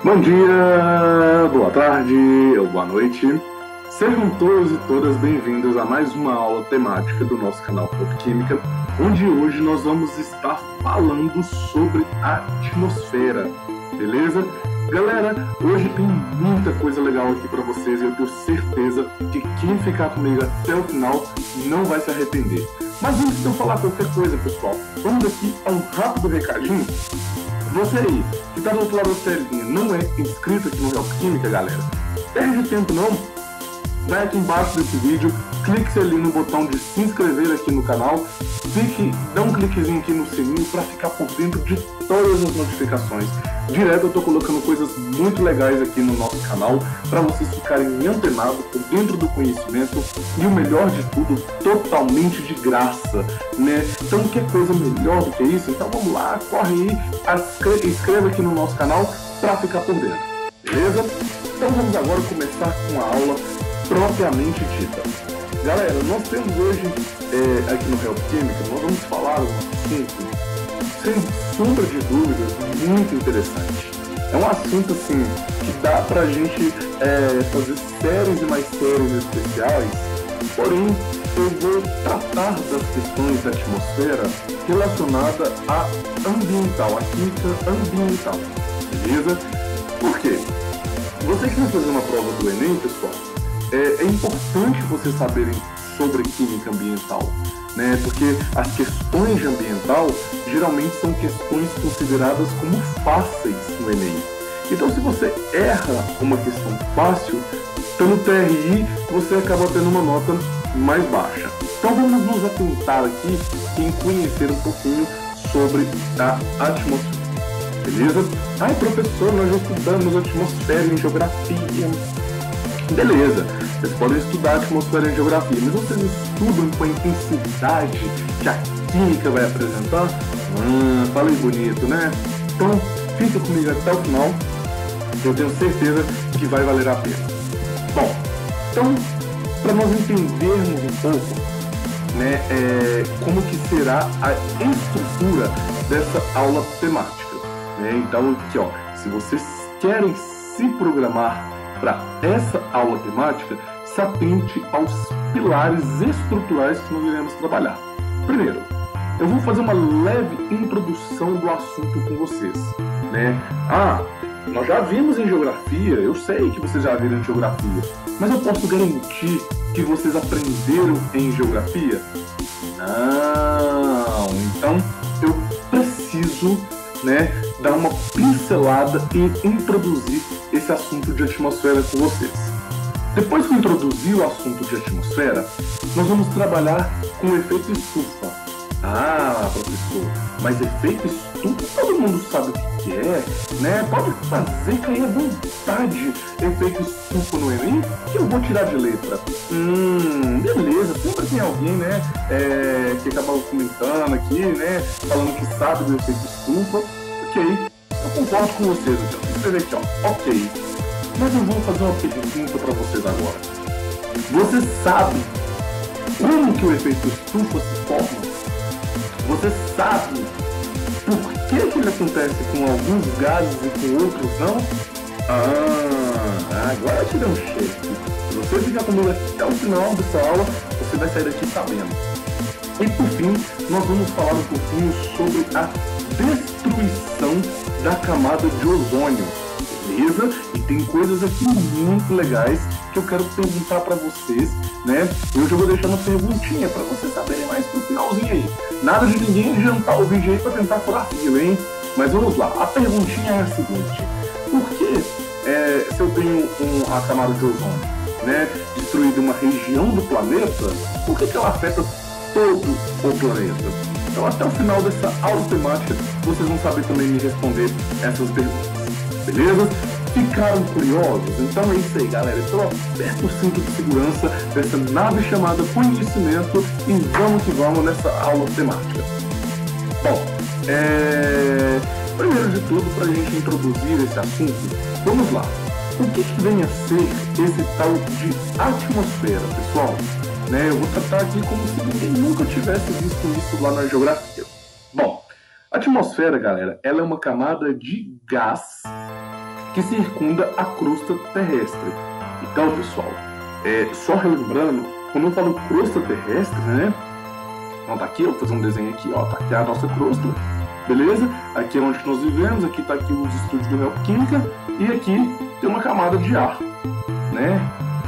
Bom dia, boa tarde ou boa noite. Sejam todos e todas bem-vindos a mais uma aula temática do nosso canal Pop Química, onde hoje nós vamos estar falando sobre a atmosfera, beleza? Galera, hoje tem muita coisa legal aqui para vocês e eu tenho certeza que quem ficar comigo até o final não vai se arrepender. Mas antes de eu falar qualquer coisa, pessoal, vamos aqui a um rápido recadinho. Você aí, que está do outro lado da telinha, não é inscrito aqui no Pop Química, galera? Perde tempo não? Vai aqui embaixo desse vídeo, clique ali no botão de se inscrever aqui no canal, dá um cliquezinho aqui no sininho para ficar por dentro de todas as notificações. Direto eu tô colocando coisas muito legais aqui no nosso canal para vocês ficarem antenados por dentro do conhecimento e o melhor de tudo, totalmente de graça, né? Então quer coisa melhor do que isso? Então vamos lá, corre aí, inscreva aqui no nosso canal para ficar por dentro, beleza? Então vamos agora começar com a aula propriamente dita. Galera, nós temos hoje aqui no Pop Química, nós vamos falar um assunto sem sombra de dúvidas muito interessante. É um assunto assim que dá pra gente fazer séries e mais séries especiais, porém eu vou tratar das questões da atmosfera relacionada à ambiental, à química ambiental, beleza? Por quê? Você que vai fazer uma prova do Enem, pessoal, é importante vocês saberem sobre química ambiental, né? Porque as questões de ambiental geralmente são questões consideradas como fáceis no Enem. Então, se você erra uma questão fácil, pelo TRI você acaba tendo uma nota mais baixa. Então, vamos nos atentar aqui em conhecer um pouquinho sobre a atmosfera. Beleza? Ai, professor, nós já estudamos atmosfera em geografia. Beleza, vocês podem estudar a atmosfera em geografia, mas vocês estudam com a intensidade que a química vai apresentar? Falei bonito, né? Então, fica comigo até o final, eu tenho certeza que vai valer a pena. Bom, então, para nós entendermos um pouco, né, como que será a estrutura dessa aula temática, né? Então, aqui, ó, se vocês querem se programar para essa aula temática, se atente aos pilares estruturais que nós iremos trabalhar. Primeiro, eu vou fazer uma leve introdução do assunto com vocês, né? Nós já vimos em geografia, eu sei que vocês já viram em geografia, mas eu posso garantir que vocês aprenderam em geografia? Não! Então, eu preciso, né, dar uma pincelada e introduzir esse assunto de atmosfera com vocês. Depois que eu introduzir o assunto de atmosfera, nós vamos trabalhar com o efeito estufa. Professor, mas efeito estufa todo mundo sabe o que é, né? Pode fazer cair à vontade efeito estufa no Enem, que eu vou tirar de letra. Beleza, sempre tem alguém, né, que acaba comentando aqui, né, falando que sabe do efeito estufa. Ok, eu concordo com vocês, então. Vou escrever aqui, ó, ok. Mas eu vou fazer uma pergunta para vocês agora. Você sabe como que o efeito estufa se forma? Você sabe por que ele acontece com alguns gases e com outros não? Agora eu te dei um cheque. Se você ficar comigo até o final dessa aula, você vai sair daqui sabendo. E por fim, nós vamos falar um pouquinho sobre a destruição da camada de ozônio, beleza? E tem coisas aqui muito legais que eu quero perguntar para vocês, né? Eu já vou deixar uma perguntinha para vocês saberem mais pro finalzinho aí. Nada de ninguém adiantar o vídeo aí para tentar furar fila, hein? Mas vamos lá, a perguntinha é a seguinte: por que se eu tenho a camada de ozônio, né, destruída uma região do planeta, por que ela afeta todo o planeta? Então, até o final dessa aula temática, vocês vão saber também me responder essas perguntas, beleza? Ficaram curiosos? Então é isso aí, galera. Então, aperta o cinto de segurança dessa nave chamada conhecimento e vamos que vamos nessa aula temática. Bom, primeiro de tudo, para a gente introduzir esse assunto, vamos lá. O que vem a ser esse tal de atmosfera, pessoal? Né, eu vou tratar aqui como se ninguém nunca tivesse visto isso lá na geografia. Bom, a atmosfera, galera, ela é uma camada de gás que circunda a crosta terrestre. Então, pessoal, só relembrando, quando eu falo crosta terrestre, né? Então tá aqui, eu vou fazer um desenho aqui, ó, tá aqui a nossa crosta, beleza? Aqui é onde nós vivemos, aqui tá aqui os estúdios do Neoquímica, e aqui tem uma camada de ar, né?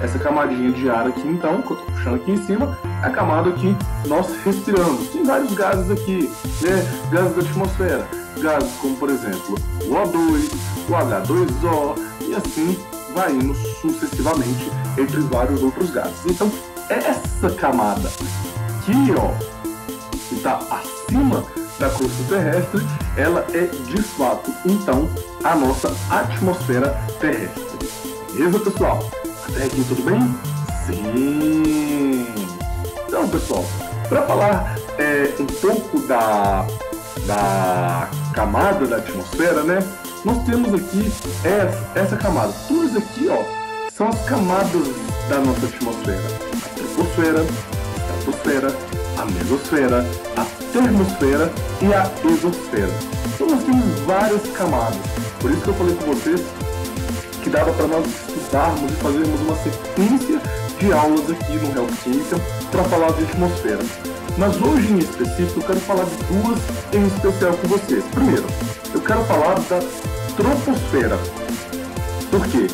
Essa camadinha de ar aqui, então, que eu tô puxando aqui em cima, é a camada que nós respiramos. Tem vários gases aqui, né? Gases da atmosfera, gases como, por exemplo, o O2, o H2O, e assim vai indo sucessivamente entre vários outros gases. Então, essa camada aqui, ó, que está acima da crosta terrestre, ela é de fato, então, a nossa atmosfera terrestre. Beleza, pessoal? Até aqui tudo bem? Sim! Então, pessoal, para falar um pouco da camada da atmosfera, né? Nós temos aqui essa camada. Todas aqui, ó, são as camadas da nossa atmosfera. A troposfera, a estratosfera, a mesosfera, a termosfera e a exosfera. Então nós temos várias camadas. Por isso que eu falei com vocês que dava para nós estudarmos e fazermos uma sequência de aulas aqui no Neoquímica para falar de atmosfera. Mas hoje em específico eu quero falar de duas em especial com vocês. Primeiro, eu quero falar da troposfera. Por quê?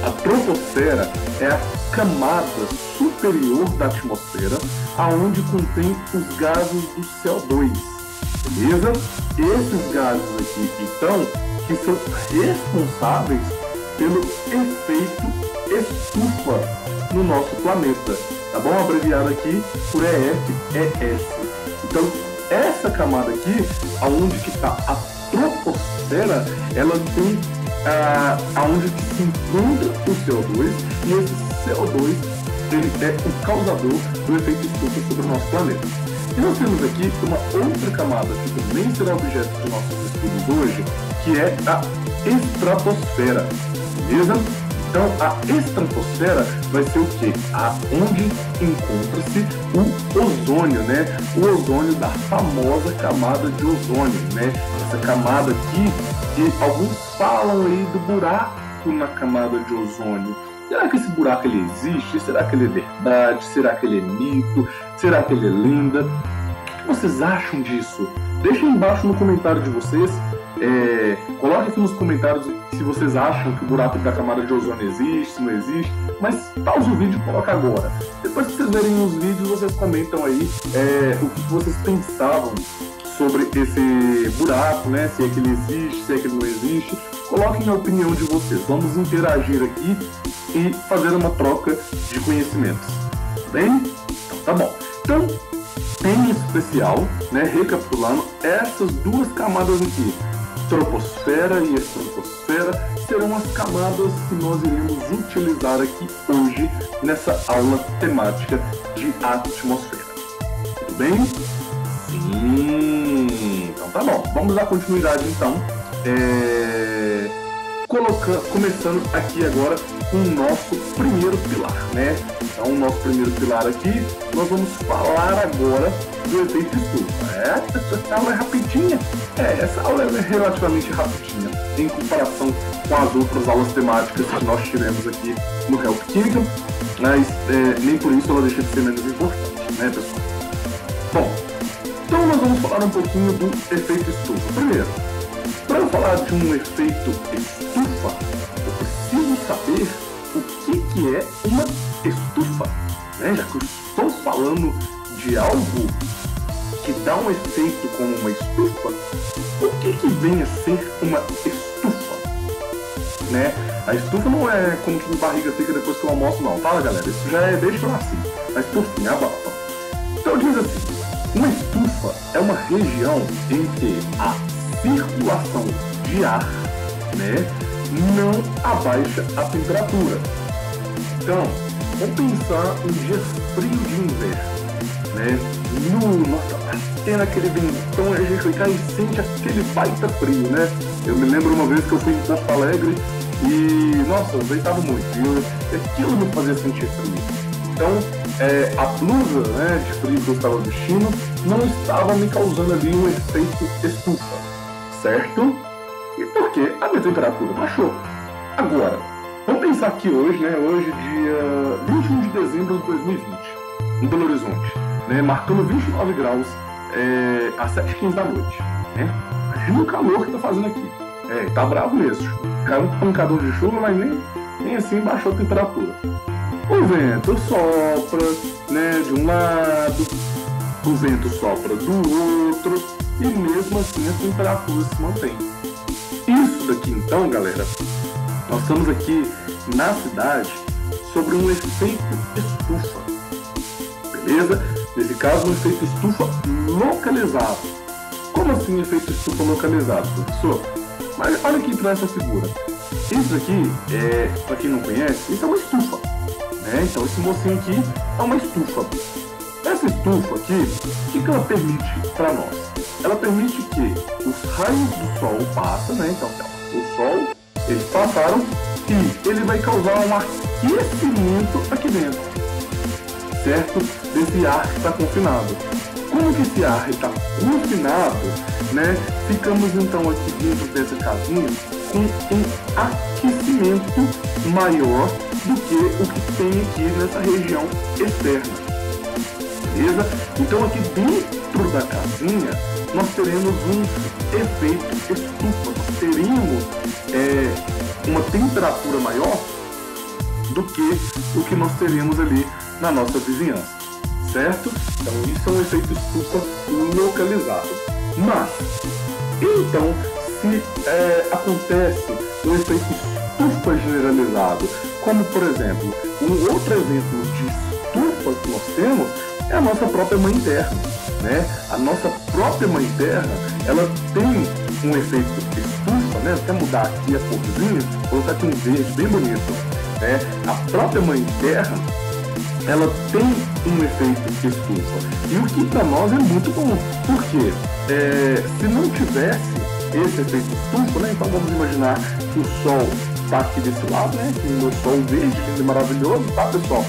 A troposfera é a camada superior da atmosfera, aonde contém os gases do CO2, beleza? Esses gases aqui, então, que são responsáveis pelo efeito estufa no nosso planeta, tá bom? Abreviado aqui por EF, Então, essa camada aqui, aonde que está a troposfera, ela tem aonde que se encontra o CO2, e esse CO2 ele é o causador do efeito estufa sobre o nosso planeta. E nós temos aqui uma outra camada que também será objeto de nossos estudos hoje, que é a estratosfera, beleza? Então a estratosfera vai ser o quê? Onde encontra-se o ozônio, né? O ozônio da famosa camada de ozônio, né? Essa camada aqui, que alguns falam aí do buraco na camada de ozônio. Será que esse buraco ele existe? Será que ele é verdade? Será que ele é mito? Será que ele é lenda? O que vocês acham disso? Deixem embaixo no comentário de vocês. Coloquem aqui nos comentários se vocês acham que o buraco da camada de ozônio existe, se não existe. Mas pausa o vídeo e coloca agora. Depois que vocês verem os vídeos, vocês comentam aí o que vocês pensavam sobre esse buraco, né? Se é que ele existe, se é que ele não existe. Coloquem a opinião de vocês. Vamos interagir aqui e fazer uma troca de conhecimentos. Tá bem? Então tá bom. Então, em especial, né, recapitulando, essas duas camadas aqui, troposfera e estratosfera, serão as camadas que nós iremos utilizar aqui hoje nessa aula temática de atmosfera. Tudo bem? Sim! Então tá bom. Vamos dar continuidade então. Começando aqui agora com o nosso primeiro pilar, né? Então, o nosso primeiro pilar aqui, nós vamos falar agora do efeito estufa. Essa aula é rapidinha. Essa aula é relativamente rapidinha em comparação com as outras aulas temáticas que nós tivemos aqui no Neoquímica, mas nem por isso ela deixa de ser menos importante, né, pessoal? Bom, então nós vamos falar um pouquinho do efeito estufa. Primeiro, para eu falar de um efeito estufa, eu preciso saber o que é uma estufa, né? Já que eu estou falando de algo que dá um efeito como uma estufa, o que vem a ser uma estufa, né? A estufa não é como que a barriga fica depois que eu almoço, não, tá, galera? Isso já é desde lá assim, a estufinha, a baba. Então diz assim, uma estufa é uma região em que a circulação de ar, né, não abaixa a temperatura. Então, vamos pensar um dia frio de inverno, né? Nossa, tendo aquele ventão, a gente fica e sente aquele baita frio, né? Eu me lembro uma vez que eu fui em Porto Alegre e, nossa, eu deitava muito e aquilo me fazia sentir frio. Então, a blusa, né, de frio que eu estava vestindo não estava me causando ali um efeito estufa, certo? E porque a minha temperatura baixou. Agora, vamos pensar que hoje, né? Hoje, dia 21 de dezembro de 2020, em Belo Horizonte, né? Marcando 29 graus às 7h15 da noite, né? Imagina o calor que tá fazendo aqui. Tá bravo mesmo. Caiu um pancadão de chuva, mas nem assim baixou a temperatura. O vento sopra, né, de um lado, o vento sopra do outro, e mesmo assim a temperatura se mantém. Isso daqui então, galera, nós estamos aqui na cidade sobre um efeito estufa, beleza? Nesse caso, um efeito estufa localizado. Como assim efeito estufa localizado, professor? Mas olha aqui para essa figura. Isso aqui, para quem não conhece, isso é uma estufa, né? Então esse mocinho aqui é uma estufa. Essa estufa aqui, o que ela permite para nós? Ela permite que os raios do sol passem, né? Então o sol, eles passaram e ele vai causar um aquecimento aqui dentro, certo? Desse ar que está confinado. Como que esse ar está confinado, né? Ficamos então aqui dentro dessa casinha com um aquecimento maior do que o que tem aqui nessa região externa, beleza? Então aqui dentro da casinha nós teremos um efeito estufa, nós teríamos uma temperatura maior do que o que nós teríamos ali na nossa vizinhança, certo? Então isso é um efeito estufa localizado. Mas, então, se acontece um efeito estufa generalizado, como por exemplo, um outro exemplo de estufa que nós temos é a nossa própria Mãe Terra, né? A nossa própria Mãe Terra, ela tem um efeito estufa, né? Até mudar aqui a corzinha, colocar aqui um verde bem bonito, né? A própria Mãe Terra, ela tem um efeito estufa. E o que para nós é muito bom, porque se não tivesse esse efeito estufa, né? Então vamos imaginar que o Sol está aqui desse lado, né? Que o meu Sol verde, lindo e maravilhoso, tá, pessoal?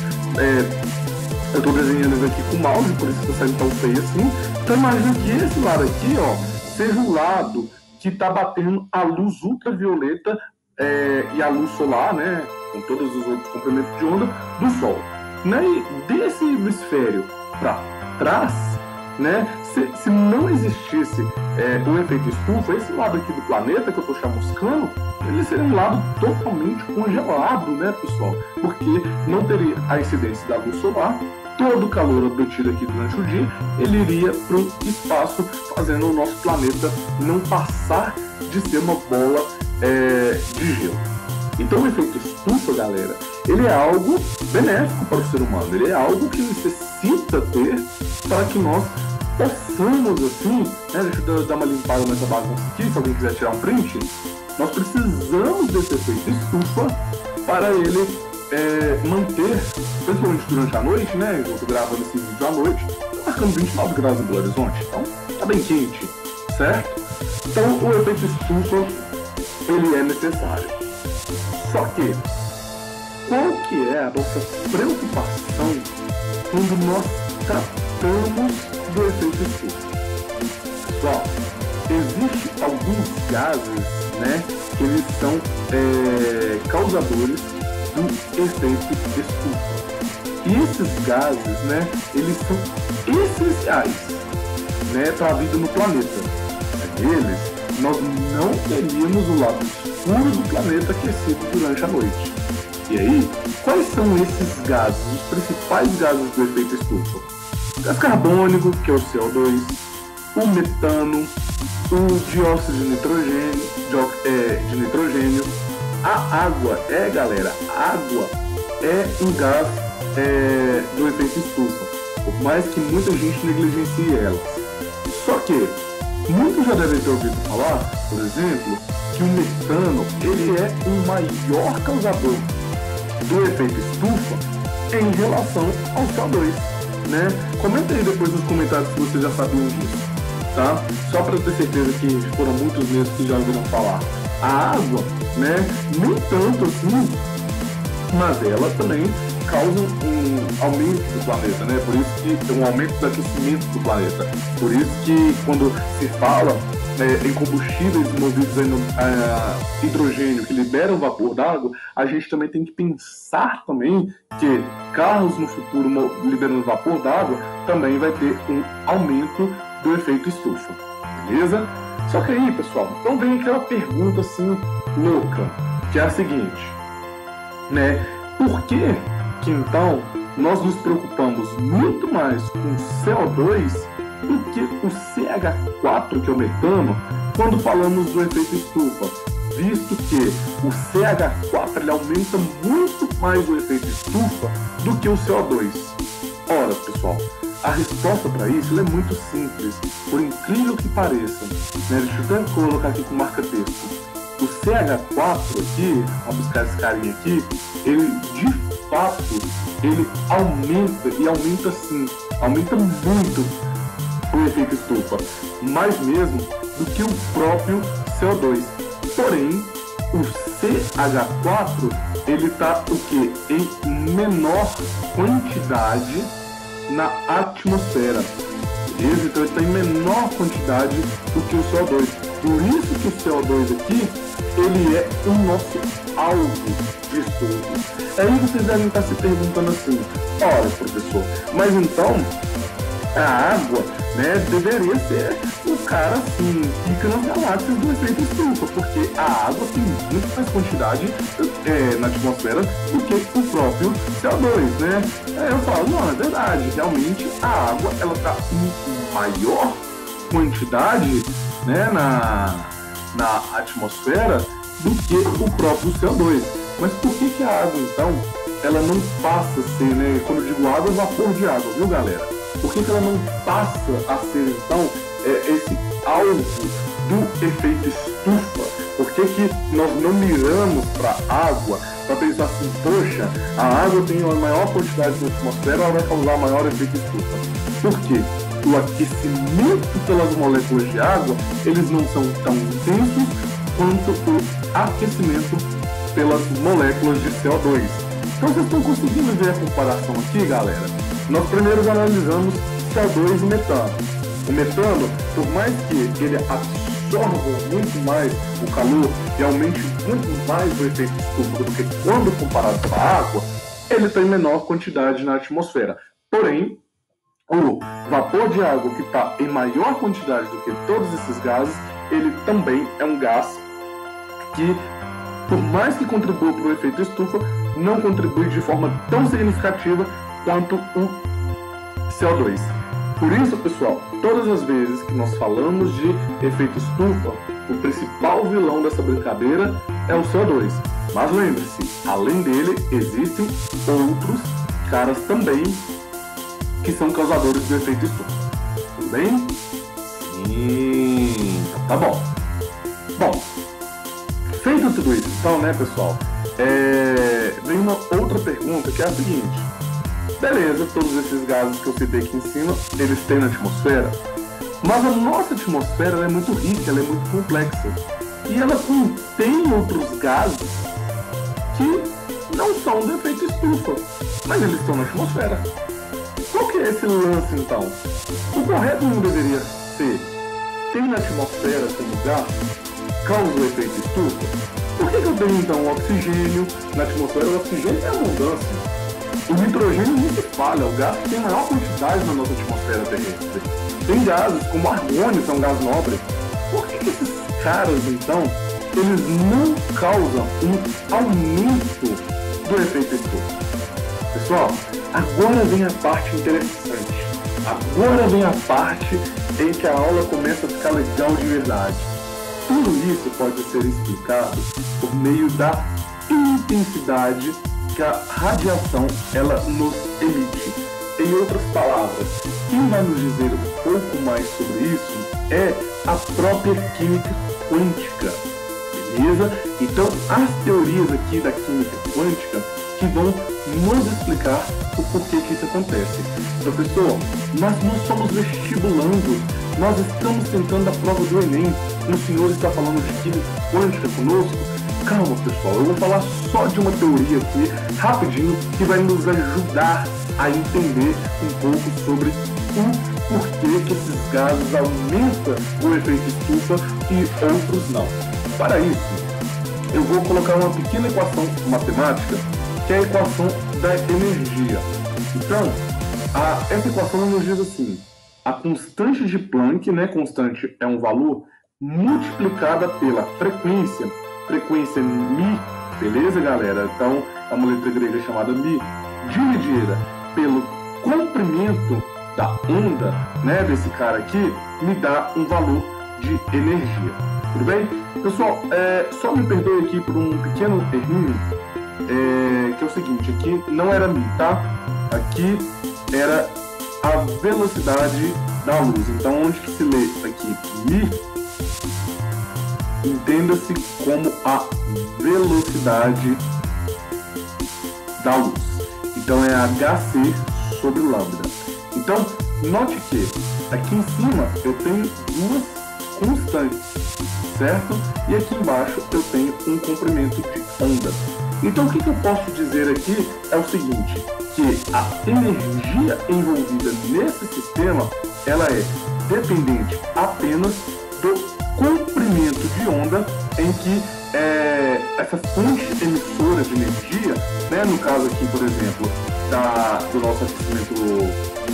Eu estou desenhando isso aqui com o mouse, por isso está saindo tão feio assim. Então imagina que esse lado aqui, ó, seja o lado que está batendo a luz ultravioleta e a luz solar, né? Com todos os outros comprimentos de onda do Sol. Né? E desse hemisfério para trás, né? Se não existisse o efeito estufa, esse lado aqui do planeta que eu estou chamuscando, ele seria um lado totalmente congelado, né, pessoal? Porque não teria a incidência da luz solar, todo o calor obtido aqui durante o dia, ele iria para o espaço, fazendo o nosso planeta não passar de ser uma bola de gelo. Então o efeito estufa, galera, ele é algo benéfico para o ser humano, ele é algo que necessita ter para que nós possamos, assim, né, deixa eu dar uma limpada nessa bagunça aqui, se alguém quiser tirar um print, nós precisamos desse efeito estufa para ele manter, principalmente durante a noite, né, eu estou gravando esse vídeo à noite, tá marcando 29 graus em Belo Horizonte, então tá bem quente, certo? Então o efeito estufa, ele é necessário. Só que, qual que é a nossa preocupação quando nós tratamos do efeito estufa? Pessoal, existem alguns gases, né, que eles são causadores do efeito estufa. E esses gases, né, eles são essenciais, né, para a vida no planeta. Sem eles, nós não teríamos o lado escuro do planeta aquecido durante a noite. E aí, quais são esses gases, os principais gases do efeito estufa? O gás carbônico, que é o CO2, o metano, o dióxido de nitrogênio, a água, galera, a água é um gás do efeito estufa, por mais que muita gente negligencie ela. Só que, muitos já devem ter ouvido falar, por exemplo, que o metano, ele é o maior causador do efeito estufa em relação ao CO2, né? Comenta aí depois nos comentários se vocês já sabiam disso, tá? Só para ter certeza que foram muitos meses que já ouviram falar. A água, né, nem tanto assim, mas ela também causa um aumento do planeta, né? Por isso que tem um aumento do aquecimento do planeta. Por isso que quando se fala em combustíveis movidos a hidrogênio que liberam vapor d'água, a gente também tem que pensar também que carros no futuro liberando vapor d'água também vai ter um aumento do efeito estufa, beleza? Só que aí, pessoal, então vem aquela pergunta assim louca, que é a seguinte, né? Por que então nós nos preocupamos muito mais com CO2 do que o CH4, que é o metano, quando falamos do efeito estufa, visto que o CH4 ele aumenta muito mais o efeito estufa do que o CO2. Ora, pessoal, a resposta para isso é muito simples, por incrível que pareça, né? Deixa eu até colocar aqui com marca-texto. O CH4 aqui, vou buscar esse carinha aqui, ele de fato, ele aumenta, e aumenta sim, aumenta muito o efeito estufa, mais mesmo do que o próprio CO2. Porém, o CH4, ele está o que? Em menor quantidade na atmosfera. Beleza? Então ele está em menor quantidade do que o CO2. Por isso que o CO2 aqui, ele é o nosso alvo de estudo. Aí vocês devem estar se perguntando assim, olha, professor, mas então a água, né, deveria ser o cara assim, fica nas galáxias do efeito estufa, porque a água tem muito mais quantidade na atmosfera do que o próprio CO2, né? Aí eu falo, não, é verdade, realmente a água, ela está em maior quantidade, né, na atmosfera do que o próprio CO2. Mas por que a água, então, ela não passa a ser, né, quando eu digo água, é vapor de água, viu, galera? Por que ela não passa a ser, então, esse alvo do efeito estufa? Por que nós não miramos para a água para pensar assim, poxa, a água tem uma maior quantidade na atmosfera, ela vai causar maior efeito estufa? Por quê? O aquecimento pelas moléculas de água, eles não são tão intensos quanto o aquecimento pelas moléculas de CO2. Então vocês estão conseguindo ver a comparação aqui, galera? Nós primeiro analisamos CO2 e metano. O metano, por mais que ele absorva muito mais o calor e aumente muito mais o efeito estufa do que quando comparado com a água, ele tem menor quantidade na atmosfera. Porém, o vapor de água, que está em maior quantidade do que todos esses gases, ele também é um gás que, por mais que contribua para o efeito estufa, não contribui de forma tão significativa quanto o CO2. Por isso, pessoal, todas as vezes que nós falamos de efeito estufa, o principal vilão dessa brincadeira é o CO2. Mas lembre-se, além dele, existem outros caras também que são causadores do efeito estufa. Tudo bem? Sim, então tá bom. Bom, feito tudo isso, então, né, pessoal, vem uma outra pergunta que é a seguinte. Beleza, todos esses gases que eu citei aqui em cima, eles têm na atmosfera, mas a nossa atmosfera ela é muito rica, ela é muito complexa. E ela contém outros gases que não são do efeito estufa, mas eles estão na atmosfera. Qual que é esse lance, então? O correto não deveria ser, tem na atmosfera como gás, causa o efeito estufa? Por que eu tenho, então, o oxigênio na atmosfera? O oxigênio é abundância. O nitrogênio nem se fala, é o gás que tem maior quantidade na nossa atmosfera terrestre. Tem gases como argônio, que é um gás nobre. Por que esses caras, então, eles não causam um aumento do efeito estufa? Pessoal, agora vem a parte interessante. Agora vem a parte em que a aula começa a ficar legal de verdade. Tudo isso pode ser explicado por meio da intensidade que a radiação ela nos emite. Em outras palavras, quem vai nos dizer um pouco mais sobre isso é a própria química quântica, beleza? Então, as teorias aqui da química quântica que vão nos explicar o porquê que isso acontece. Professor, mas nós somos vestibulandos, nós estamos tentando a prova do Enem, o senhor está falando de química quântica conosco? Calma, pessoal, eu vou falar só de uma teoria aqui, rapidinho, que vai nos ajudar a entender um pouco sobre o por que esses gases aumentam o efeito estufa e outros não. Para isso, eu vou colocar uma pequena equação matemática, que é a equação da energia. Então, essa equação nos diz assim: a constante de Planck, né, constante é um valor, multiplicada pela frequência μ, beleza, galera? Então, é uma letra grega chamada μ, dividida pelo comprimento da onda, né, desse cara aqui, me dá um valor de energia. Tudo bem? Pessoal, só me perdoe aqui por um pequeno errinho, que é o seguinte: aqui não era μ, tá? Aqui era a velocidade da luz. Então, onde que se lê aqui μ, entenda-se como a velocidade da luz. Então, é hc sobre lambda. Então, note que aqui em cima eu tenho duas constantes, certo? E aqui embaixo eu tenho um comprimento de onda. Então, o que eu posso dizer aqui é o seguinte: que a energia envolvida nesse sistema, ela é dependente apenas do comprimento de onda em que essa fonte emissora de energia, né, no caso aqui, por exemplo, do nosso aquecimento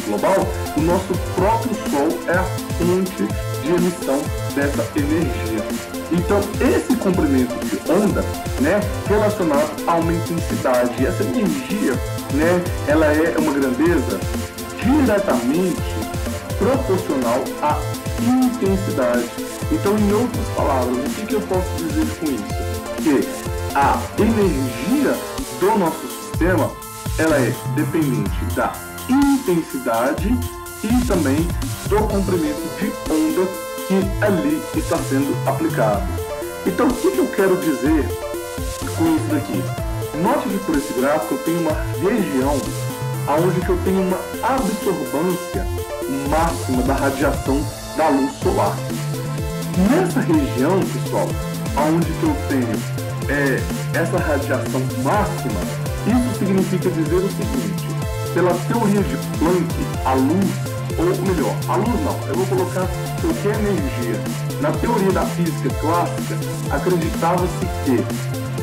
global, o nosso próprio Sol é a fonte de emissão dessa energia. Então, esse comprimento de onda, né, relacionado a uma intensidade, essa energia, né, ela é uma grandeza diretamente proporcional à intensidade. Então, em outras palavras, o que eu posso dizer com isso? Que a energia do nosso sistema, ela é dependente da intensidade e também do comprimento de onda que ali está sendo aplicado. Então, o que eu quero dizer com isso daqui? Note que por esse gráfico eu tenho uma região onde eu tenho uma absorvância máxima da radiação da luz solar. Nessa região, pessoal, onde eu tenho essa radiação máxima, isso significa dizer o seguinte: pela teoria de Planck, a luz, ou melhor, a luz não, eu vou colocar qualquer energia. Na teoria da física clássica, acreditava-se que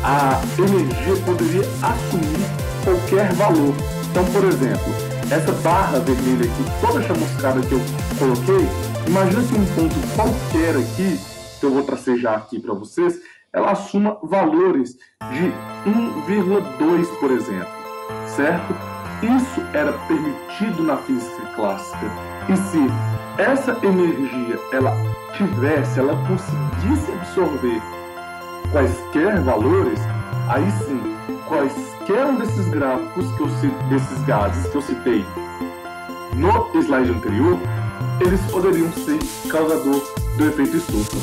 a energia poderia assumir qualquer valor. Então, por exemplo, essa barra vermelha aqui, toda chamuscada que eu coloquei, imagina que um ponto qualquer aqui, que eu vou tracejar aqui para vocês, ela assuma valores de 1,2, por exemplo, certo? Isso era permitido na física clássica. E se essa energia ela conseguisse absorver quaisquer valores, aí sim, quaisquer um desses gráficos desses gases que eu citei no slide anterior, eles poderiam ser causador do efeito estufa.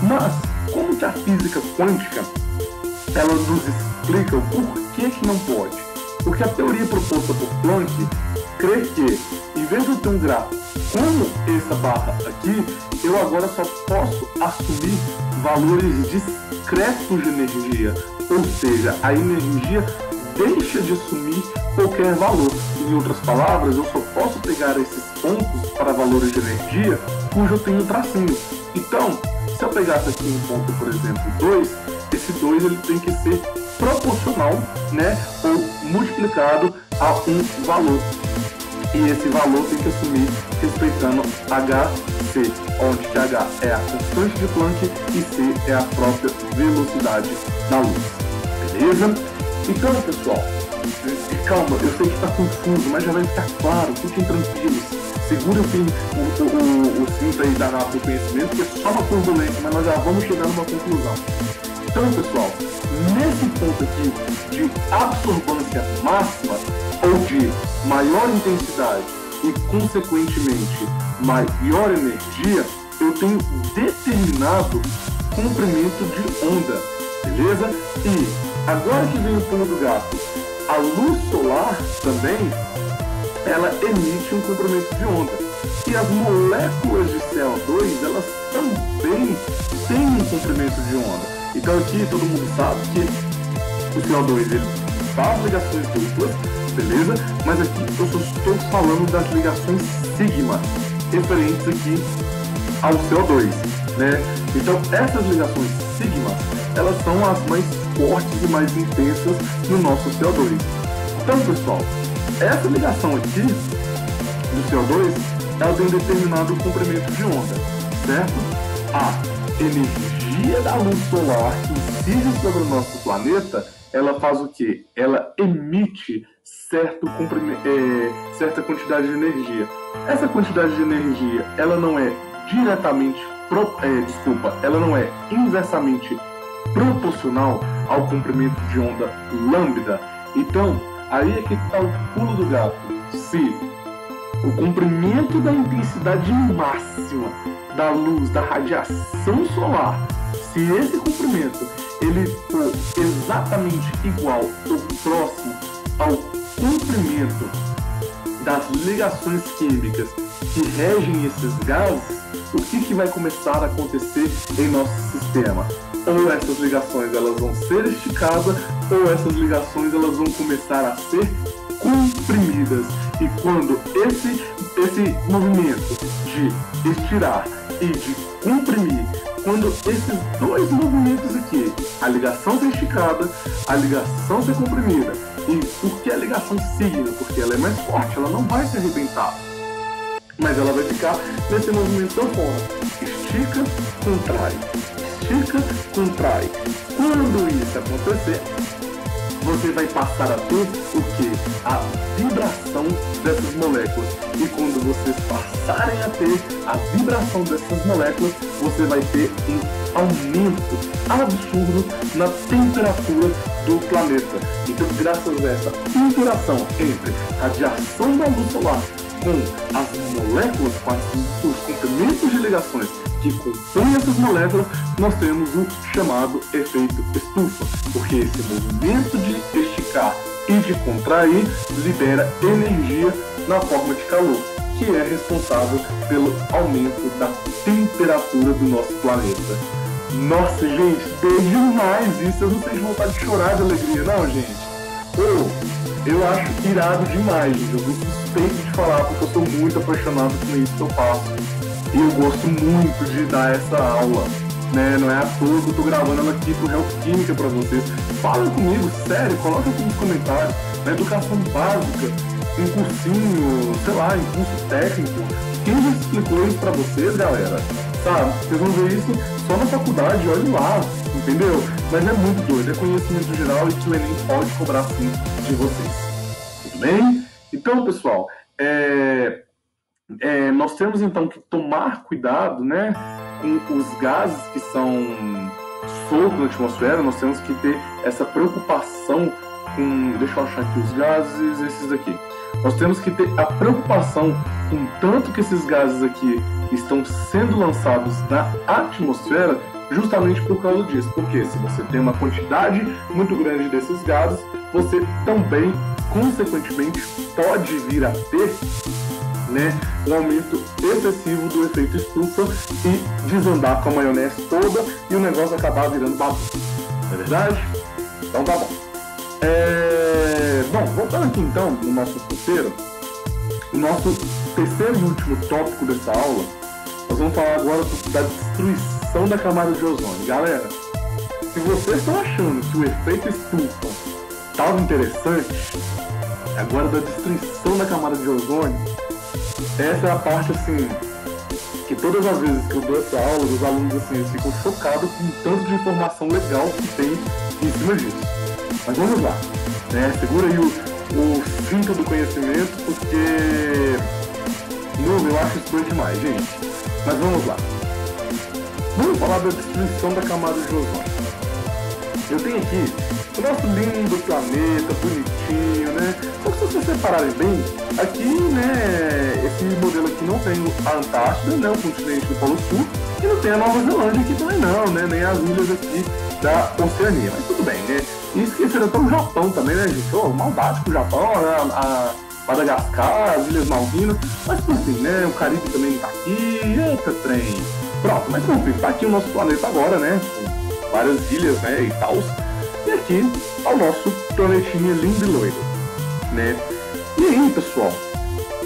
Mas como que a física quântica ela nos explica o porquê que não pode? Porque a teoria proposta por Planck crê que, em vez de eu ter um gráfico como essa barra aqui, eu agora só posso assumir valores discretos de energia, ou seja, a energia deixa de assumir qualquer valor. Em outras palavras, eu só posso pegar esses pontos para valores de energia cujo eu tenho tracinho. Então, se eu pegasse aqui um ponto, por exemplo, 2, esse 2 ele tem que ser proporcional, né, ou multiplicado a um valor. E esse valor tem que assumir respeitando hc, onde que h é a constante de Planck e c é a própria velocidade da luz. Beleza? Então, pessoal, calma, eu sei que está confuso, mas já vai ficar claro, fiquem tranquilos. Segura o cinto aí da nave do conhecimento, que é só uma turbulência, mas nós já vamos chegar numa conclusão. Então, pessoal, nesse ponto aqui de absorvância máxima, ou de maior intensidade e, consequentemente, maior energia, eu tenho determinado comprimento de onda, beleza? E, agora que vem o pulo do gato, a luz solar também, ela emite um comprimento de onda. E as moléculas de CO2, elas também têm um comprimento de onda. Então aqui todo mundo sabe que o CO2 ele faz ligações duplas, beleza? Mas aqui eu só estou falando das ligações sigma. referentes aqui ao CO2, né? Então essas ligações sigma, elas são as mais fortes e mais intensas no nosso CO2. Então, pessoal, essa ligação aqui do CO2, ela tem um determinado comprimento de onda, certo? A energia da luz solar que incide sobre o nosso planeta, ela faz o quê? Ela emite certa quantidade de energia. Essa quantidade de energia, ela não é diretamente, ela não é inversamente proporcional ao comprimento de onda lambda. Então, aí é que está o pulo do gato. Se o comprimento da intensidade máxima da luz, da radiação solar, se esse comprimento ele for exatamente igual ou próximo ao comprimento das ligações químicas que regem esses gases, o que vai começar a acontecer em nosso sistema? Ou essas ligações elas vão ser esticadas, ou essas ligações elas vão começar a ser comprimidas. E quando esse movimento de estirar e de comprimir, quando esses dois movimentos aqui, a ligação ser esticada, a ligação ser comprimida, e por que a ligação signa? Porque ela é mais forte, ela não vai se arrebentar, mas ela vai ficar nesse movimento da forma: estica, contrai, estica, contrai. Quando isso acontecer, você vai passar a ter o que? A vibração dessas moléculas. E quando vocês passarem a ter a vibração dessas moléculas, você vai ter um aumento absurdo na temperatura do planeta. Então, graças a essa interação entre a radiação da luz solar com as moléculas, com os comprimentos de ligações que compõem essas moléculas, nós temos o chamado efeito estufa, porque esse movimento de esticar e de contrair libera energia na forma de calor, que é responsável pelo aumento da temperatura do nosso planeta. Nossa, gente, deu demais isso, eu não tenho vontade de chorar de alegria, não, gente. Eu acho irado demais, gente. Eu sou suspeito de falar, porque eu sou muito apaixonado com isso que eu faço. E eu gosto muito de dar essa aula, né? Não é à toa que eu tô gravando ela aqui pro Health Química pra vocês. Fala comigo, sério, coloca aqui nos comentários. Na educação básica, em cursinho, sei lá, em curso técnico. Quem já explicou isso pra vocês, galera? Sabe? Vocês vão ver isso só na faculdade, olha lá, entendeu? Mas é muito doido, é conhecimento geral e que o Enem pode cobrar sim de vocês. Tudo bem? Então, pessoal, nós temos então que tomar cuidado, né, com os gases que são soltos na atmosfera. Nós temos que ter essa preocupação com, deixa eu achar aqui os gases, esses aqui. Nós temos que ter a preocupação com tanto que esses gases aqui estão sendo lançados na atmosfera, justamente por causa disso. Porque se você tem uma quantidade muito grande desses gases, você também, consequentemente, pode vir a ter, né, um aumento excessivo do efeito estufa e desandar com a maionese toda e o negócio acabar virando bagunça. Não é verdade? Então tá bom. Bom, voltando aqui então no nosso roteiro, o nosso terceiro e último tópico dessa aula, nós vamos falar agora da destruição da camada de ozônio. Galera, se vocês estão achando que o efeito estufa estava interessante, agora da destruição da camada de ozônio, essa é a parte assim que todas as vezes que eu dou essa aula, os alunos assim, eles ficam chocados com o tanto de informação legal que tem em cima disso. Mas vamos lá, né? Segura aí o cinto do conhecimento, porque eu acho isso doido demais, gente. Mas vamos lá. Vamos falar da destruição da camada de ozônio. Eu tenho aqui o nosso lindo planeta, bonitinho, né? Só que se vocês separarem bem, aqui, né, esse modelo aqui não tem a Antártida, né, o continente do Polo Sul, e não tem a Nova Zelândia aqui também não, né, nem as ilhas aqui da Oceania. Mas tudo bem, né? E esqueceram até o Japão também, né, gente? Oh, maldade com o Japão, né? A Madagascar, as Ilhas Malvinas, mas por fim, né? O Caribe também tá aqui, eita trem. Pronto, mas por fim, tá aqui o nosso planeta agora, né? Com várias ilhas, né, e tal. E aqui tá o nosso planetinha lindo e loiro, né? E aí, pessoal,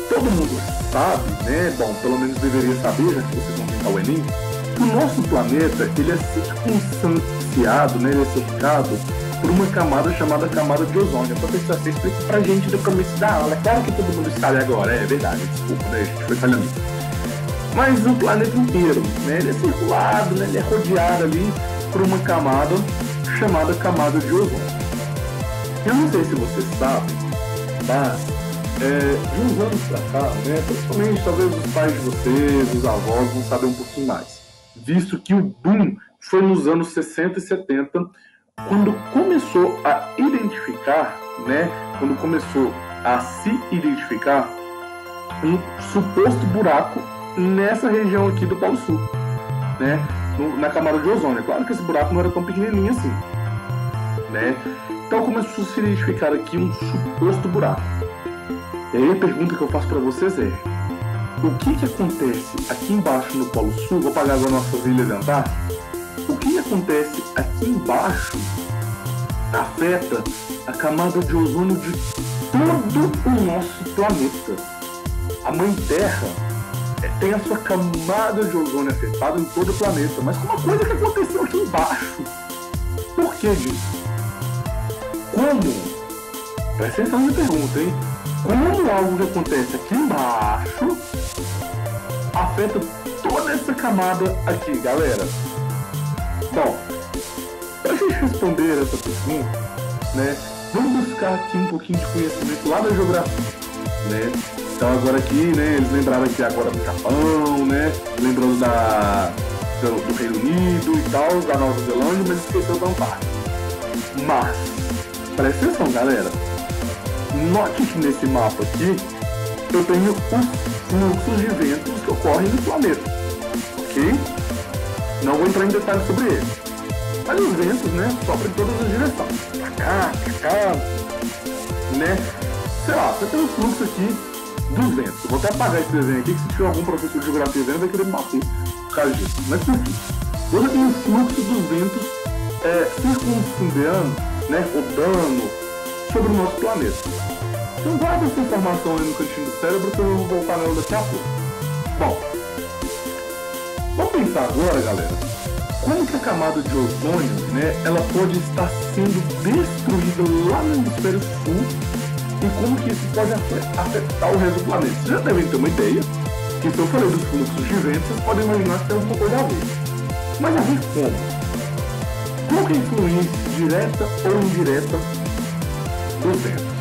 todo mundo sabe, né? Bom, pelo menos deveria saber, já que vocês vão tentar o Enem, que o nosso planeta, ele é circunstanciado, né? Ele é cercado por uma camada chamada camada de ozônio. A professora, você explica pra gente do começo da aula. É claro que todo mundo sabe agora, é verdade, desculpa, né? A gente foi falhando isso. Mas o planeta inteiro, né? Ele é circulado, né? Ele é rodeado ali por uma camada chamada camada de ozônio. Eu não sei se vocês sabem, mas de uns anos pra cá, né, principalmente talvez os pais de vocês, os avós vão saber um pouquinho mais, visto que o boom foi nos anos 60 e 70, quando começou a identificar, né, quando começou a se identificar um suposto buraco nessa região aqui do Polo Sul, né, na camada de ozônio. É claro que esse buraco não era tão pequenininho assim, né? Então começou a se identificar aqui um suposto buraco. E aí a pergunta que eu faço para vocês é: o que acontece aqui embaixo no Polo Sul? Vou apagar agora nossas ilhas Antárticas. O que acontece aqui embaixo afeta a camada de ozônio de todo o nosso planeta. A Mãe Terra tem a sua camada de ozônio afetada em todo o planeta, mas com uma coisa que aconteceu aqui embaixo. Por que disso? Como? Presta atenção na pergunta, hein? Como algo que acontece aqui embaixo afeta toda essa camada aqui, galera? Bom, para a gente responder essa pergunta, né, vamos buscar aqui um pouquinho de conhecimento lá da geografia, né? Então agora aqui, né, eles lembraram aqui agora do Japão, né, lembrando do Reino Unido e tal, da Nova Zelândia, mas esqueceu da Antártica. Mas, presta atenção, galera. Note que nesse mapa aqui, eu tenho os fluxos de ventos que ocorrem no planeta, ok? Não vou entrar em detalhes sobre eles. Mas os ventos, né, sopram em todas as direções. Pra cá, né? Sei lá, você tem um fluxo aqui dos ventos. Eu vou até apagar esse desenho aqui, que se tiver algum professor de geografia vendo, vai querer me bater por causa disso. Mas por quê? Você tem o fluxo dos ventos circuncidando, né, rodando sobre o nosso planeta. Então guarda essa informação aí no cantinho do cérebro que eu vou voltar nela daqui a pouco. Bom, vamos pensar agora, galera, como que a camada de ozônio, né, ela pode estar sendo destruída lá no hemisfério sul e como que isso pode afetar o resto do planeta. Vocês já devem ter uma ideia que se eu falei dos fluxos de vento, vocês podem imaginar que tem alguma coisa a ver. Mas a ver como? Qual que é a influência direta ou indireta dos ventos?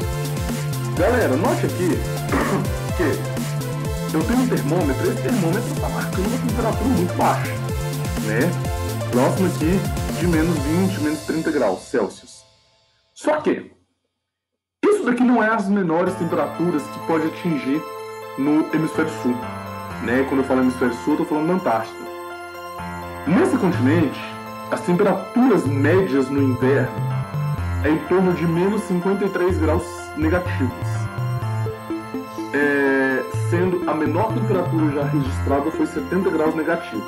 Galera, note aqui que eu tenho um termômetro, esse termômetro está marcando uma temperatura muito baixa, né? Próximo aqui de menos 20, menos 30 graus Celsius. Só que isso daqui não é as menores temperaturas que pode atingir no hemisfério sul, né? Quando eu falo hemisfério sul, eu estou falando da Antártica. Nesse continente, as temperaturas médias no inverno é em torno de menos 53 graus negativos, sendo a menor temperatura já registrada foi 70 graus negativos.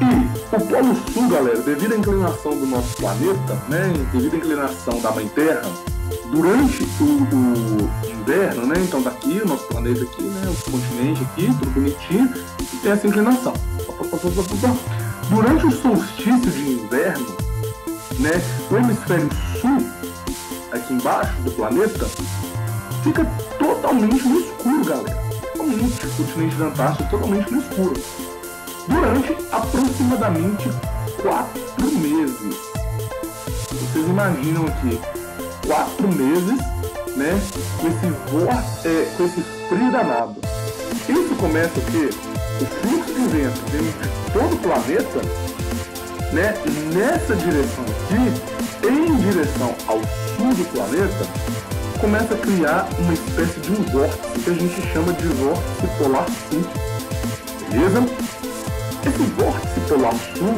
E o Polo Sul, galera, devido à inclinação do nosso planeta, né, devido à inclinação da Mãe Terra, durante o inverno, né, então daqui, o nosso planeta aqui, né, o continente aqui, tudo bonitinho, e tem essa inclinação. Durante o solstício de inverno, né, o hemisfério sul, aqui embaixo do planeta, fica totalmente no escuro, galera. Totalmente, o continente da Antártica totalmente no escuro. Durante aproximadamente 4 meses. Vocês imaginam aqui, 4 meses, né, com esse frio danado. Isso começa o quê? O fluxo de vento dentro de todo o planeta, né, nessa direção aqui, em direção ao sul do planeta, começa a criar uma espécie de um vórtice que a gente chama de vórtice polar sul. Beleza? Esse vórtice polar sul,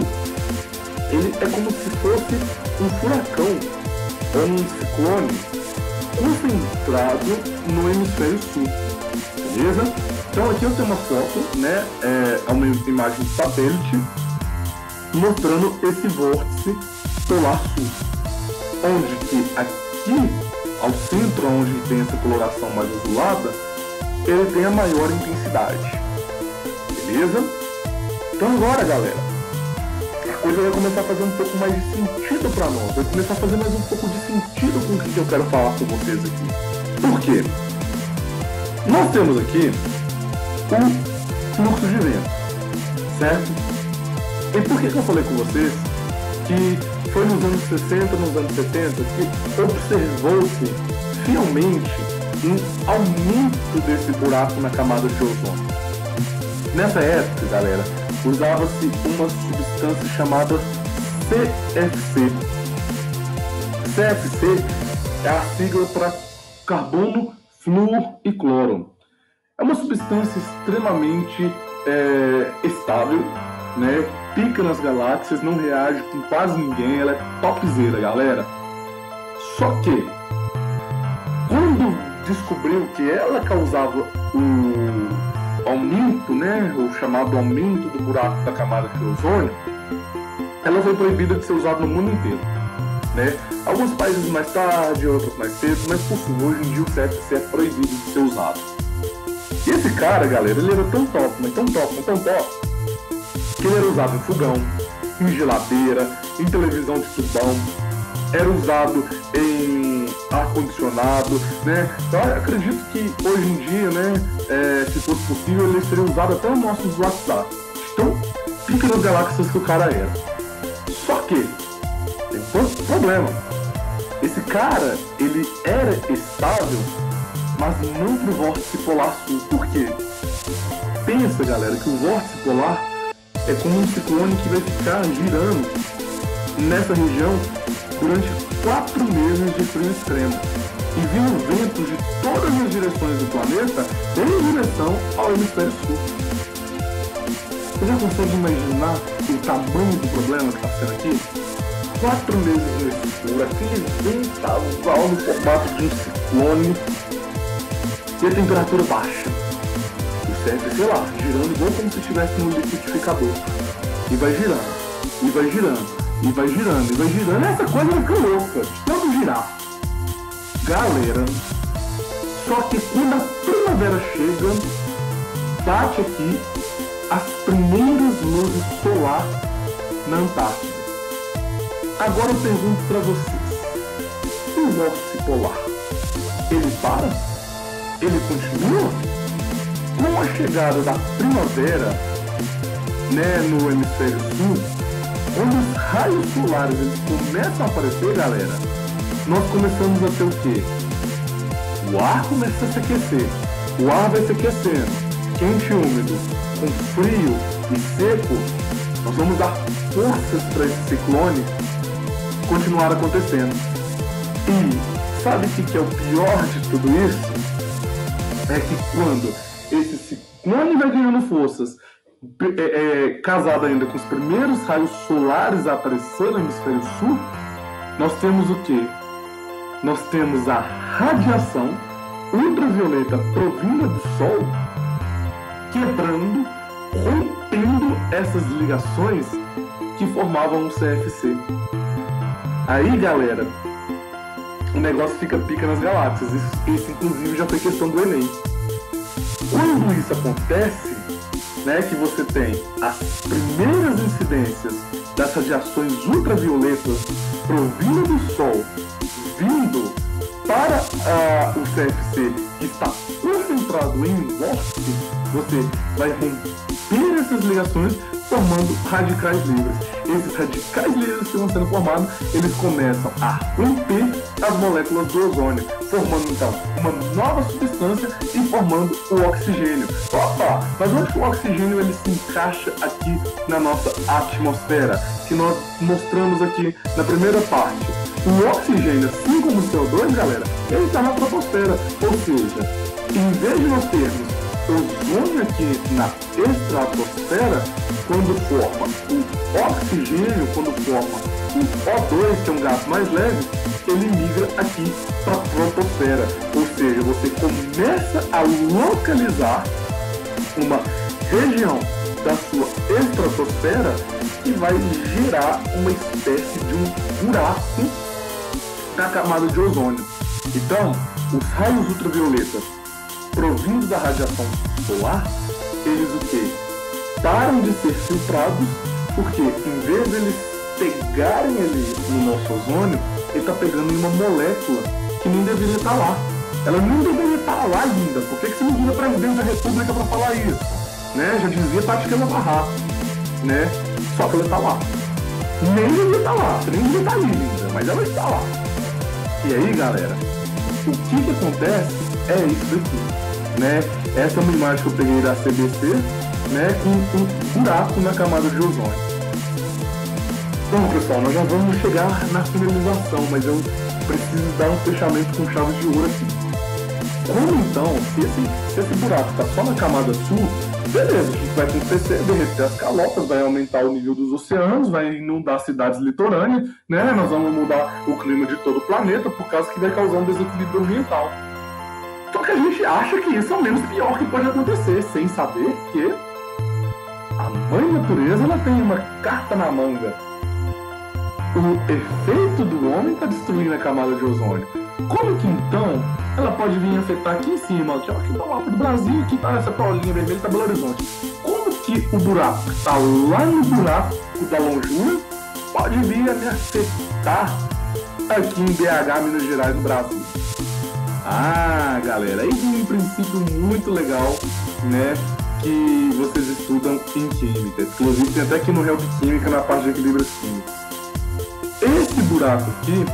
ele é como se fosse um furacão ou um ciclone concentrado no hemisfério sul. Beleza? Então aqui eu tenho uma foto, né, é uma imagem de satélite mostrando esse vórtice polar sul, onde que aqui ao centro, onde tem essa coloração mais azulada, ele tem a maior intensidade. Beleza? Então agora, galera, a coisa vai começar a fazer um pouco mais de sentido para nós. Vai começar a fazer mais um pouco de sentido com o que eu quero falar com vocês aqui. Por quê? Nós temos aqui o fluxo de vento, certo? E por que eu falei com vocês que foi nos anos 60, nos anos 70, que observou-se finalmente um aumento desse buraco na camada de ozônio? Nessa época, galera, usava-se uma substância chamada CFC. CFC é a sigla para carbono, flúor e cloro. É uma substância extremamente estável, né? Pica nas galáxias, não reage com quase ninguém, ela é topzera, galera. Só que, quando descobriu que ela causava o aumento, né, o chamado aumento do buraco da camada de ozônio, ela foi proibida de ser usada no mundo inteiro, né? Alguns países mais tarde, outros mais cedo, mas por fim, hoje em dia o CFC é proibido de ser usado. E esse cara, galera, ele era tão top, mas tão top, mas tão top, que ele era usado em fogão, em geladeira, em televisão de tubão, era usado em ar-condicionado, né? Então, eu acredito que hoje em dia, né, se fosse possível, ele seria usado até nos nossos WhatsApp. Então, pica nas galáxias que o cara era. Só que, tem um problema. Esse cara, ele era estável, mas não pro vórtice polar sul. Por quê? Pensa, galera, que o vórtice polar é como um ciclone que vai ficar girando nessa região durante 4 meses de frio extremo e vindo ventos de todas as direções do planeta em direção ao hemisfério sul. Você já consegue imaginar o tamanho do problema que está sendo aqui? 4 meses no escuro, aquele ventaval no formato de um ciclone e a temperatura baixa. O CFC, sei lá, girando igual como se estivesse no liquidificador. E vai girando, e vai girando, e vai girando, e vai girando. E essa coisa fica louca, de tanto girar. Galera, só que quando a primavera chega, bate aqui as primeiras luzes solar na Antártida. Agora eu pergunto para vocês, o vórtice polar, ele para? Ele continua? Com a chegada da primavera, né, no hemisfério sul, quando os raios solares eles começam a aparecer, galera, nós começamos a ter o quê? O ar começa a se aquecer, o ar vai se aquecendo, quente e úmido, com frio e seco, nós vamos dar forças para esse ciclone continuar acontecendo. E sabe o que é o pior de tudo isso? É que quando esse ciclone vai ganhando forças, casado ainda com os primeiros raios solares a aparecer no hemisfério sul, nós temos o quê? Nós temos a radiação ultravioleta provinda do Sol quebrando, rompendo essas ligações que formavam o CFC. Aí, galera, o negócio fica pica nas galáxias. Isso inclusive já foi questão do Enem. Quando isso acontece, né, que você tem as primeiras incidências das radiações ultravioletas provindo do Sol, vindo para o CFC, que está concentrado em um vórtice, você vai romper essas ligações formando radicais livres. Esses radicais livres que vão sendo formados, eles começam a romper as moléculas do ozônio, formando então uma nova substância e formando o oxigênio. Opa, mas onde que o oxigênio ele se encaixa aqui na nossa atmosfera? Que nós mostramos aqui na primeira parte. O oxigênio, assim como o CO2, galera, ele está na troposfera, ou seja, em vez de nós termos ozônio aqui na estratosfera, quando forma o oxigênio, quando forma o O2, que é um gás mais leve, ele migra aqui para a troposfera. Ou seja, você começa a localizar uma região da sua estratosfera que vai gerar uma espécie de um buraco na camada de ozônio. Então, os raios ultravioletas provindos da radiação solar, eles o quê? Param de ser filtrados, porque em vez de eles pegarem ali no nosso ozônio, ele está pegando em uma molécula que nem deveria estar lá. Ela nem deveria estar lá ainda. Por que você não vira presidente da República para falar isso? Né? Já dizia Tatiana Barra, né? Só que ela está lá. Nem devia estar lá, nem devia estar ali ainda, mas ela está lá. E aí, galera, o que acontece é isso daqui, né? Essa é uma imagem que eu peguei da CBC, né? Com um buraco na camada de ozônio. Bom, pessoal, nós já vamos chegar na finalização, mas eu preciso dar um fechamento com chave de ouro aqui. Como então, se esse buraco está só na camada sul, beleza, o que vai acontecer? Derreter as calotas, vai aumentar o nível dos oceanos, vai inundar cidades litorâneas, né? Nós vamos mudar o clima de todo o planeta, por causa que vai causar um desequilíbrio ambiental. Só que a gente acha que isso é o menos pior que pode acontecer, sem saber que a mãe natureza ela tem uma carta na manga. O efeito do homem está destruindo a camada de ozônio. Como que então ela pode vir afetar aqui em cima? Aqui está o mapa do Brasil, aqui está essa bolinha vermelha, está Belo Horizonte. Como que o buraco que está lá no buraco da longura pode vir a me afetar aqui em BH, Minas Gerais, no Brasil? Ah, galera, aí tem um princípio muito legal, né, que vocês estudam em Química. Inclusive tem até aqui no Help Química, na parte de equilíbrios químicos. Esse buraco aqui,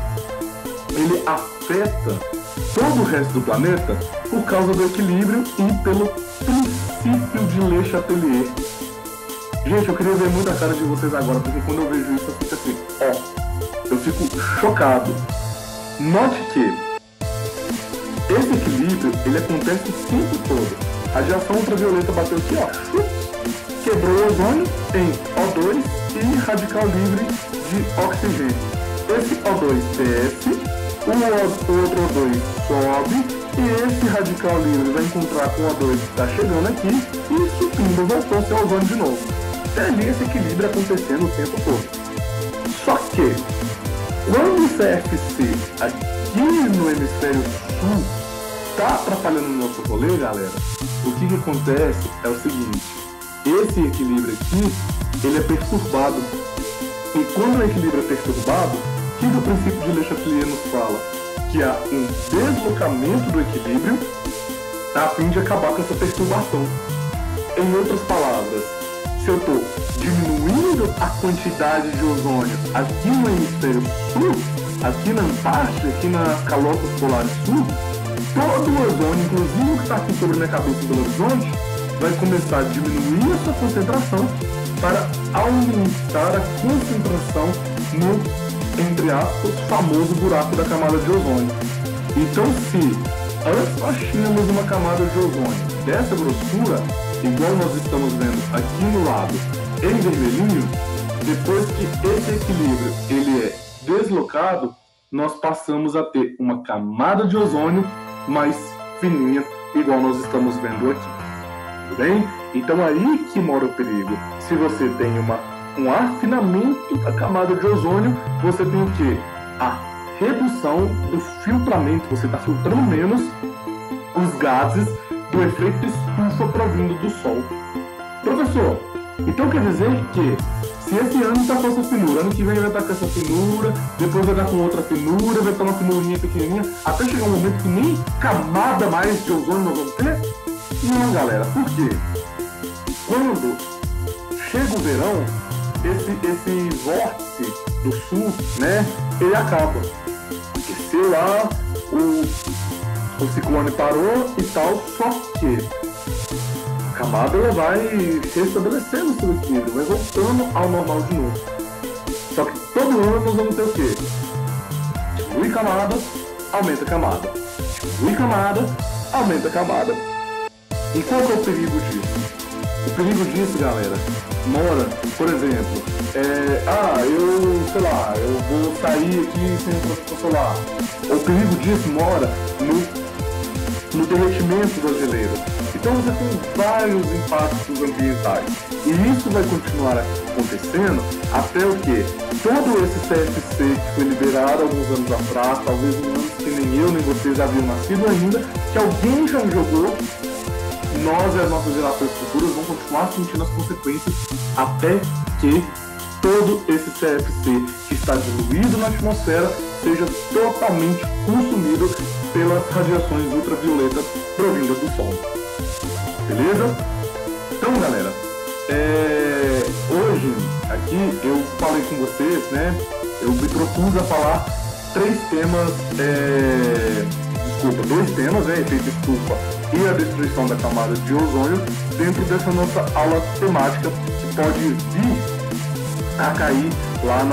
ele afeta todo o resto do planeta por causa do equilíbrio e pelo princípio de Le Chatelier. Gente, eu queria ver muito a cara de vocês agora, porque quando eu vejo isso eu fico assim, ó, eu fico chocado. Note que esse equilíbrio, ele acontece o tempo todo. A radiação ultravioleta bateu aqui, ó, quebrou o ozônio em O2 e radical livre de oxigênio. Esse O2 desce, o outro O2 sobe, e esse radical livre vai encontrar com o O2 que está chegando aqui, e isso tudo voltou a ser ozônio de novo. Tem ali esse equilíbrio acontecendo o tempo todo. Só que, quando o CFC aqui no hemisfério sul está atrapalhando o nosso rolê, galera, o que acontece é o seguinte: esse equilíbrio aqui, ele é perturbado. E quando o equilíbrio é perturbado, o que o princípio de Le Chatelier nos fala? Que há um deslocamento do equilíbrio a fim de acabar com essa perturbação. Em outras palavras, se eu estou diminuindo a quantidade de ozônio aqui no hemisfério sul, aqui na Antártida, aqui nas calotas polares sul, todo o ozônio, inclusive o que está aqui sobre minha cabeça em Belo Horizonte, vai começar a diminuir a sua concentração para aumentar a concentração no, entre aspas, famoso buraco da camada de ozônio. Então, se antes nós tínhamos uma camada de ozônio dessa grossura, igual nós estamos vendo aqui no lado em vermelhinho, depois que esse equilíbrio ele é deslocado, nós passamos a ter uma camada de ozônio mais fininha, igual nós estamos vendo aqui. Tudo bem? Então aí que mora o perigo. Se você tem um afinamento da camada de ozônio, você tem o quê? A redução do filtramento. Você está filtrando menos os gases do efeito estufa provindo do Sol. Professor, então quer dizer que se esse ano está com essa finura, ano que vem vai estar com essa finura, depois vai estar com outra finura, vai estar uma finurinha pequenininha, até chegar um momento que nem camada mais de ozônio nós vamos ter? Não, galera, por quê? Quando chega o verão, esse vórtice do sul, né, ele acaba. Aqueceu lá, o ciclone parou e tal, só que a camada ela vai restabelecendo o seu equilíbrio, vai voltando ao normal de novo. Só que todo ano nós vamos ter o quê? Diminui camada, aumenta camada. Diminui camada, aumenta camada. E qual que é o perigo disso? O perigo disso, galera, mora, por exemplo, eu vou sair aqui sem protetor solar. O perigo disso mora no derretimento das geleiras. Então você tem vários impactos ambientais. E isso vai continuar acontecendo até o quê? Todo esse CFC que foi liberado alguns anos atrás, talvez em anos que nem eu nem vocês haviam nascido ainda, que alguém já jogou, nós e as nossas gerações futuras vão continuar sentindo as consequências até que todo esse CFC que está diluído na atmosfera seja totalmente consumido pelas radiações ultravioletas provindas do Sol. Beleza? Então, galera, hoje aqui eu falei com vocês, né? Eu me propus a falar dois temas, né? Efeito estufa e a destruição da camada de ozônio dentro dessa nossa aula temática que pode vir a cair lá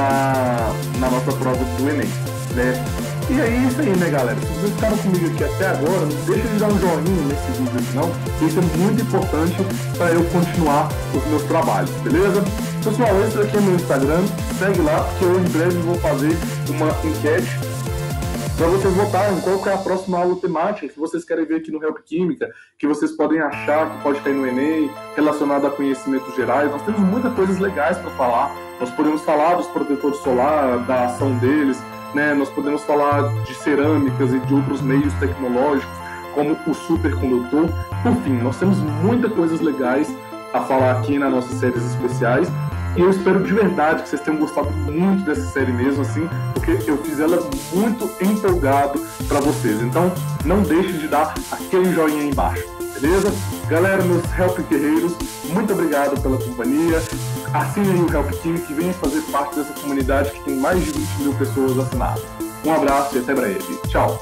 na nossa prova do Enem, né? E é isso aí, né, galera? Se vocês ficaram comigo aqui até agora, não deixa de dar um joinha nesse vídeo aqui, não. Isso é muito importante para eu continuar os meus trabalhos, beleza? Pessoal, esse aqui é meu Instagram, segue lá, porque eu em breve vou fazer uma enquete para vocês votarem qual que é a próxima aula temática que vocês querem ver aqui no Help Química, que vocês podem achar que pode cair no Enem, relacionado a conhecimentos gerais. Nós temos muitas coisas legais para falar. Nós podemos falar dos protetores solares, da ação deles, né? Nós podemos falar de cerâmicas e de outros meios tecnológicos, como o supercondutor. Enfim, nós temos muitas coisas legais a falar aqui nas nossas séries especiais. E eu espero de verdade que vocês tenham gostado muito dessa série mesmo, assim, porque eu fiz ela muito empolgado para vocês. Então, não deixe de dar aquele joinha aí embaixo, beleza? Galera, meus Help Guerreiros, muito obrigado pela companhia. Assinem aí o Help Química e venham fazer parte dessa comunidade que tem mais de 20 mil pessoas assinadas. Um abraço e até breve. Tchau!